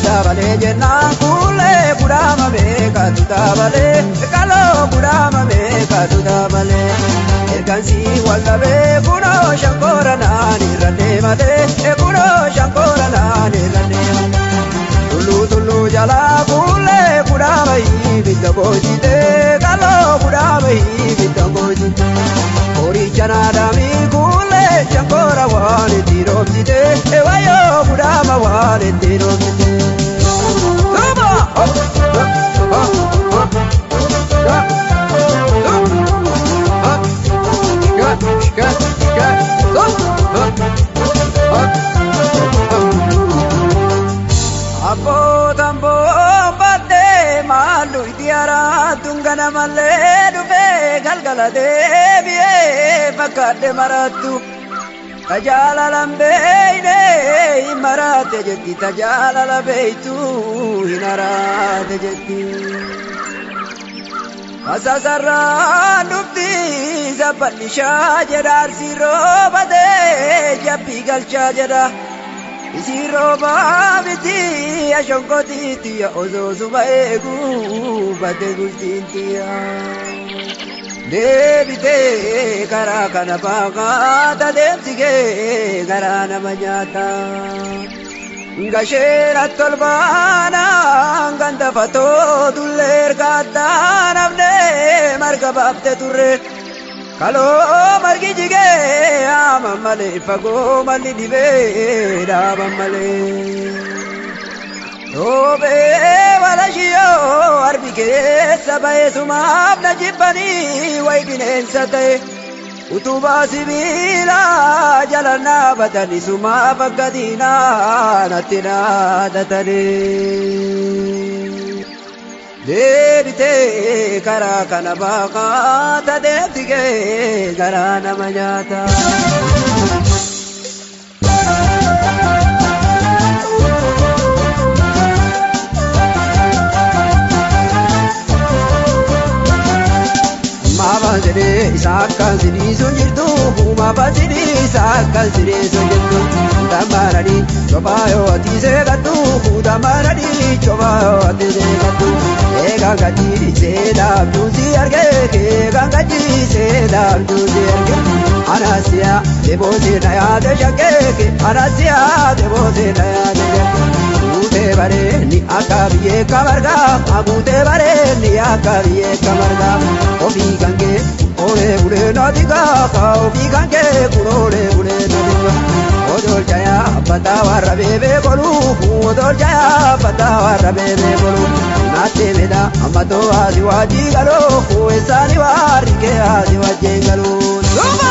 dabale jenna kulle kudama beka tu dabale kalo kudama beka tu dabale ergansi walabe kuno shankora nani rande male kuno shankora nani rande tulu tulu jala kulle kudama ibita bojite kalo kudama ibita bojite ori janada mi kulle shankora wale tirobjite ewayo kudama wale tirobjite Tuba Apo tambo bade malu itiara tungana male dufe galgala deviye fakade maratu tajala lambe ine marate jetti tajala labeitu hinarate jetti asasarra nufti zabalisha jedar sirobade jabbi galcha jeda isiroba biti ashonkotiti ozozuba egu bade gustintia debite karakana paga tademsige garana manyata gashera tolbana ganda fato duller gadana amne margababte turre kalo margi jige amamale fago mali dibe dabamale Obe wala shiyo arbike sabaye sumab najibani waibinen sate utuba sibila jalana badani sumab gadina natina datane debite karakana baga tadebtige garana manyata Mabazire isakkan sini sunjirtu mabazire isakkan sini sunjirtu damarani cobayo atise gatu damarani cobayo atise gatu gangati seda abduzi arge gangati seda abduzi arge anasia deboze naya de jage anasia deboze naya de jage ute bare ni akabiye kamarga abute bare ni akabiye kamarga obi gange ore ure nadiga obi gange kurore ure nadiga odol jaya patawara bebe kolu odol jaya patawara bebe kolu nate veda amato adiwaji galo esani warike adiwaji galo Tuba!